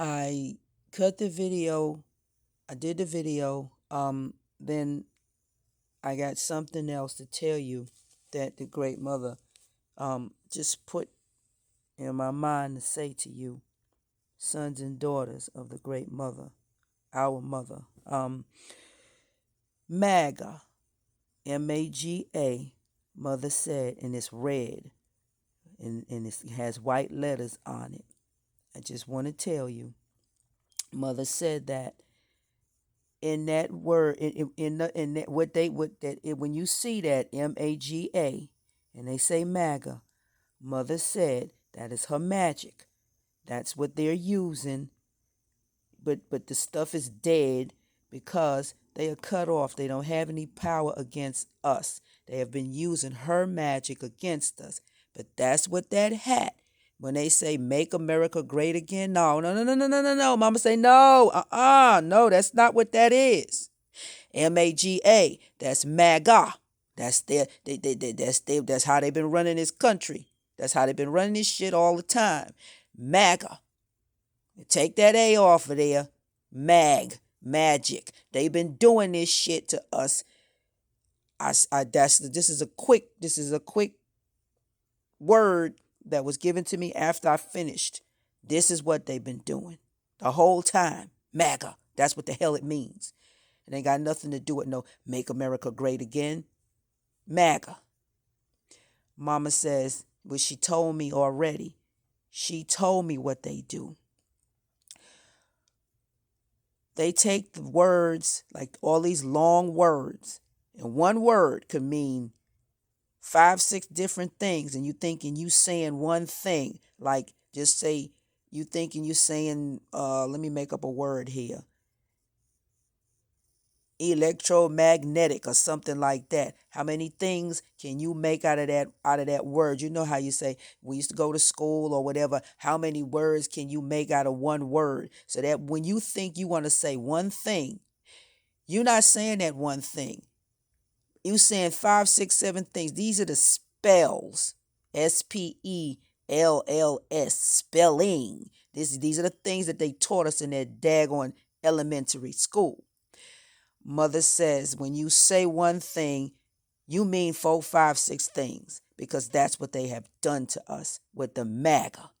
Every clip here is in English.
I cut the video. I did the video. Then I got something else to tell you that the great mother just put in my mind to say to you, sons and daughters of the great mother, our mother. MAGA, MAGA, mother said, and it's red and it has white letters on it. I just want to tell you, mother said that in that word, in that, what they what that when you see that MAGA, and they say MAGA, mother said that is her magic. That's what they're using, but the stuff is dead because they are cut off. They don't have any power against us. They have been using her magic against us. But that's what that hat. When they say make America great again, no, no, no, no, no, no, no, no. Mama say no, no, that's not what that is. MAGA, that's MAGA. That's that's how they've been running this country. That's how they've been running this shit all the time. MAGA. Take that A off of there. Magic. They've been doing this shit to us. This is a quick word that was given to me after I finished. This is what they've been doing the whole time. MAGA. That's what the hell it means. It ain't got nothing to do with no make America great again. MAGA. Mama says, well, she told me already. She told me what they do. They take the words, like all these long words, and one word could mean five, six different things, and you thinking you saying one thing. Like just say you thinking you saying, let me make up a word here. Electromagnetic or something like that. How many things can you make out of that word? You know how you say we used to go to school or whatever. How many words can you make out of one word? So that when you think you want to say one thing, you're not saying that one thing. You saying five, six, seven things. These are the spells. SPELLS. Spelling. These are the things that they taught us in that daggone elementary school. Mother says when you say one thing, you mean four, five, six things because that's what they have done to us with the MAGA.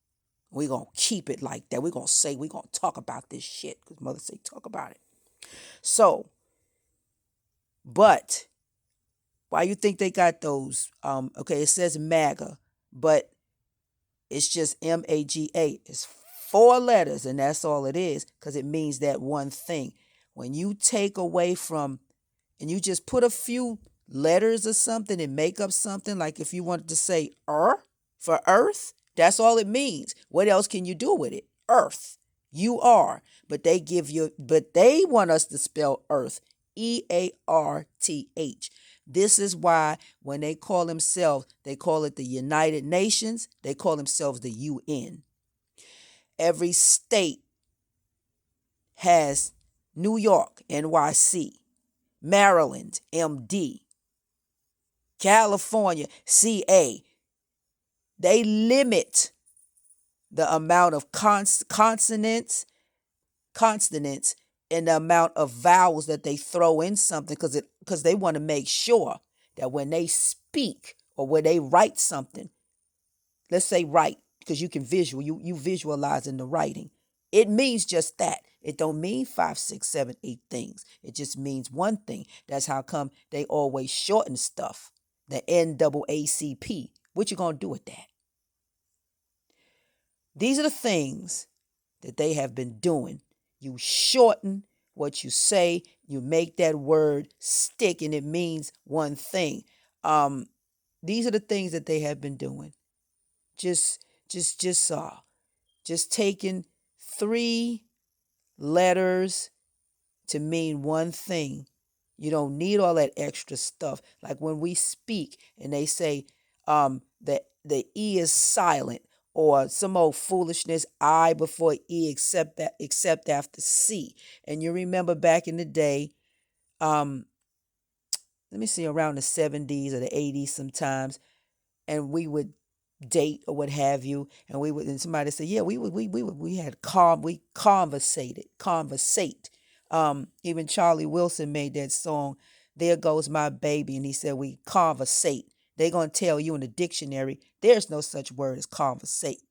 We're going to keep it like that. We're going to talk about this shit because mother say talk about it. So, but why you think they got those? Okay, it says MAGA, but it's just MAGA. It's four letters, and that's all it is because it means that one thing. When you take away from, and you just put a few letters or something and make up something, like if you wanted to say for earth, that's all it means. What else can you do with it? Earth. You are. But they want us to spell earth. EARTH. This is why when they call themselves, they call it the United Nations, they call themselves the UN. Every state has New York, NYC, Maryland, MD, California, CA. They limit the amount of consonants, and the amount of vowels that they throw in something because they want to make sure that when they speak or when they write something, let's say write, because you visualize in the writing. It means just that. It don't mean five, six, seven, eight things. It just means one thing. That's how come they always shorten stuff. The NAACP. What you gonna do with that? These are the things that they have been doing. You shorten what you say, you make that word stick, and it means one thing. These are the things that they have been doing. Just taking three letters to mean one thing. You don't need all that extra stuff. Like when we speak and they say the E is silent, or some old foolishness, I before E except after C. And you remember back in the day, um, let me see, around the 70s or the 80s sometimes, and we would date or what have you, and we would, and somebody said, yeah, we had calm, we conversate. Even Charlie Wilson made that song, There Goes My Baby, and he said we conversate. They're gonna tell you in the dictionary there's no such word as conversate,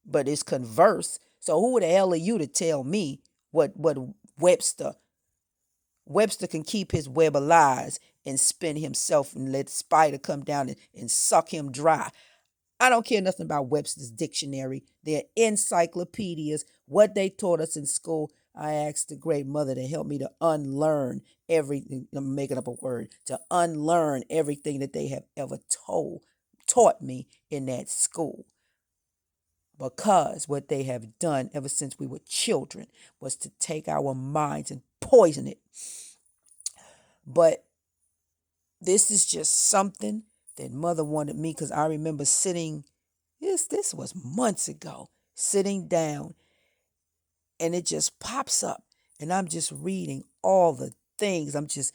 but it's converse. So who the hell are you to tell me what Webster Webster can keep his web of lies and spin himself and let spider come down and suck him dry. I don't care nothing about Webster's dictionary. They're encyclopedias, what they taught us in school. I asked the great mother to help me to unlearn everything. I'm making up a word, to unlearn everything that they have ever taught me in that school. Because what they have done ever since we were children was to take our minds and poison it. But this is just something that mother wanted me, because I remember sitting, this was months ago, sitting down, and it just pops up, and I'm just reading all the things. I'm just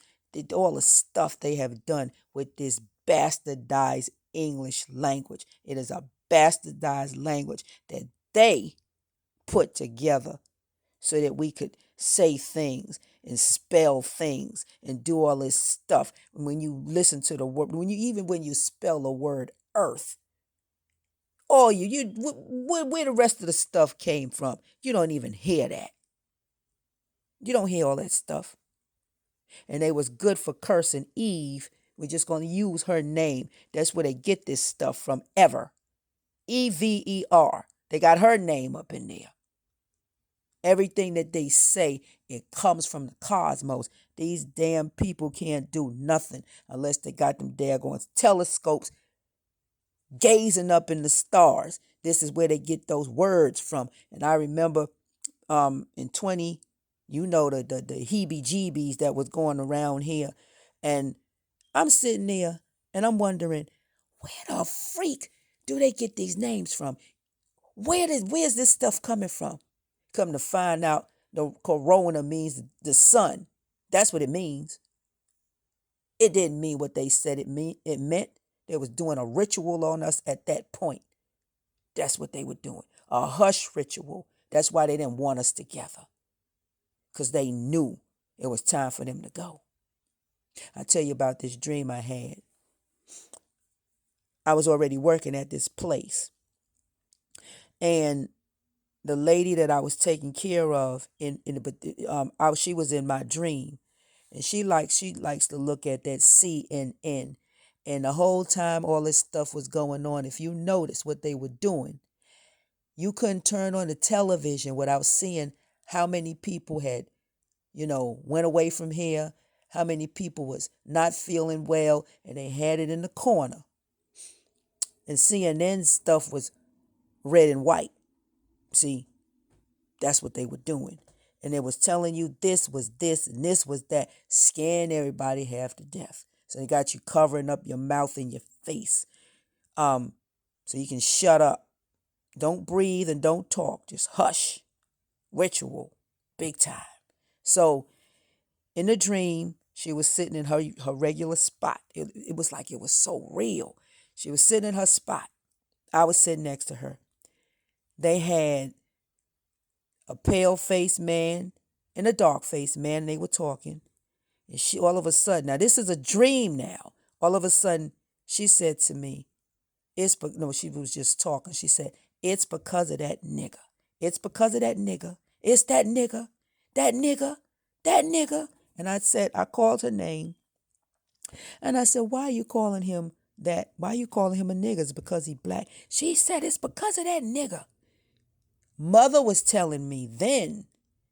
all the stuff they have done with this bastardized English language. It is a bastardized language that they put together so that we could say things and spell things and do all this stuff. When you listen to the word, when you spell the word earth, all where the rest of the stuff came from, you don't even hear that. You don't hear all that stuff. And they was good for cursing Eve. We're just going to use her name. That's where they get this stuff from. Ever, Ever. They got her name up in there. Everything that they say, it comes from the cosmos. These damn people can't do nothing unless they got them daggone telescopes gazing up in the stars. This is where they get those words from. And I remember in 20, the heebie-jeebies that was going around here. And I'm sitting there and I'm wondering, where the freak do they get these names from? Where's this stuff coming from? Come to find out, the corona means the sun. That's what it means. It didn't mean what they said it meant. They was doing a ritual on us at that point. That's what they were doing. A hush ritual. That's why they didn't want us together. Because they knew it was time for them to go. I tell you about this dream I had. I was already working at this place. And the lady that I was taking care of she was in my dream, and she likes to look at that CNN, and the whole time all this stuff was going on, if you notice what they were doing, you couldn't turn on the television without seeing how many people had went away from here, how many people was not feeling well, and they had it in the corner. And CNN stuff was red and white. See, that's what they were doing. And it was telling you this was this and this was that, scaring everybody half to death. So they got you covering up your mouth and your face, so you can shut up. Don't breathe and don't talk. Just hush. Ritual, big time. So in the dream, she was sitting in her regular spot. It was like it was so real. She was sitting in her spot. I was sitting next to her. They had a pale-faced man and a dark-faced man, and they were talking. And she, all of a sudden, now this is a dream now. All of a sudden, she said to me, she was just talking. She said, it's because of that nigga. It's because of that nigga. It's that nigga. That nigga. That nigga. And I called her name. And I said, why are you calling him that? Why are you calling him a nigga? It's because he black. She said, it's because of that nigga. Mother was telling me then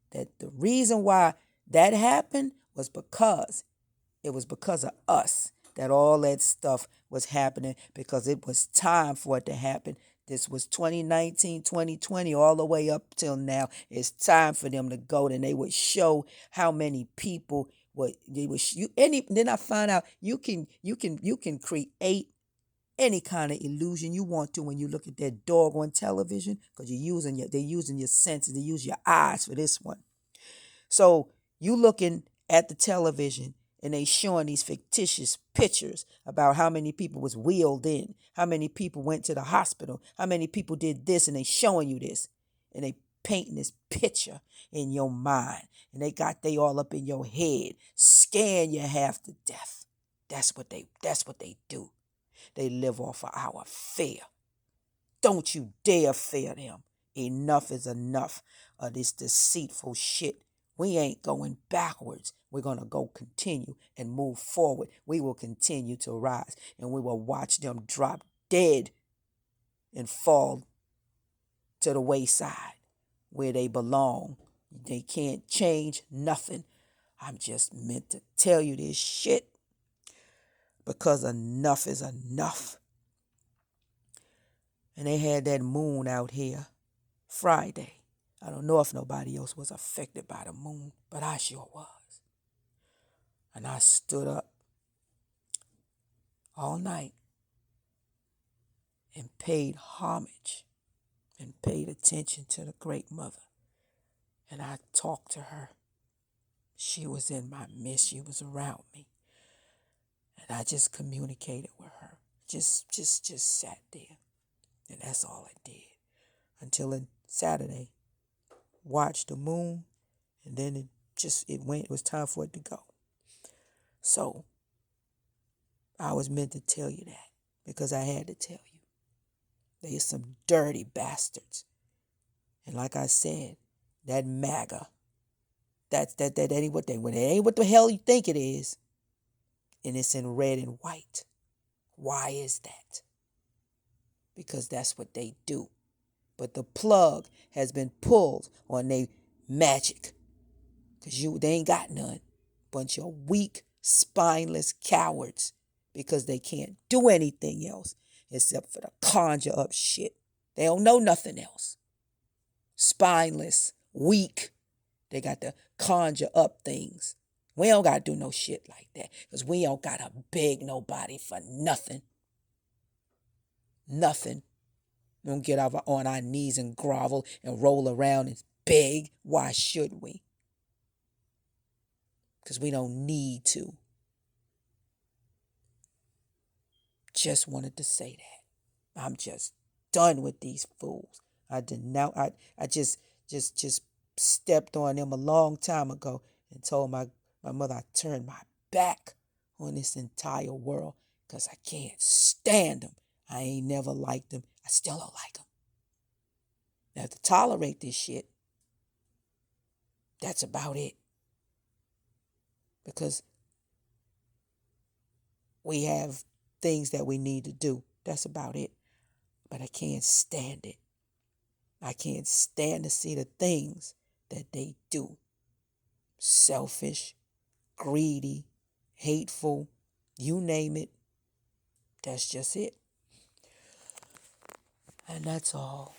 that the reason why that happened was because it was because of us that all that stuff was happening, because it was time for it to happen. This was 2019, 2020, all the way up till now. It's time for them to go. Then they would show how many people would they would then I find out you can create any kind of illusion you want to when you look at that dog on television, because they're using your senses. They use your eyes for this one. So you looking at the television And they showing these fictitious pictures about how many people was wheeled in, how many people went to the hospital, how many people did this, and they showing you this. And they painting this picture in your mind. And they all up in your head, scaring you half to death. That's what they do. They live off of our fear. Don't you dare fear them. Enough is enough of this deceitful shit. We ain't going backwards. We're going to go continue and move forward. We will continue to rise, and we will watch them drop dead and fall to the wayside where they belong. They can't change nothing. I'm just meant to tell you this shit because enough is enough. And they had that moon out here Friday. I don't know if nobody else was affected by the moon, but I sure was. And I stood up all night and paid homage and paid attention to the great mother. And I talked to her. She was in my midst. She was around me. And I just communicated with her. Just sat there. And that's all I did. Until Saturday, watched the moon, and then it was time for it to go. So I was meant to tell you that because I had to tell you. There's some dirty bastards. And like I said, that MAGA, that ain't what it ain't what the hell you think it is. And it's in red and white. Why is that? Because that's what they do. But the plug has been pulled on their magic. Because they ain't got none. Bunch of weak, spineless cowards. Because they can't do anything else except for to conjure up shit. They don't know nothing else. Spineless, weak. They got to conjure up things. We don't got to do no shit like that. Because we don't got to beg nobody for nothing. Nothing. We don't get on our knees and grovel and roll around and beg. Why should we? Because we don't need to. Just wanted to say that. I'm just done with these fools. I just stepped on them a long time ago and told my mother I turned my back on this entire world because I can't stand them. I ain't never liked them. I still don't like them. Now to tolerate this shit, that's about it. Because we have things that we need to do. That's about it. But I can't stand it. I can't stand to see the things that they do. Selfish, greedy, hateful, you name it. That's just it. And that's all.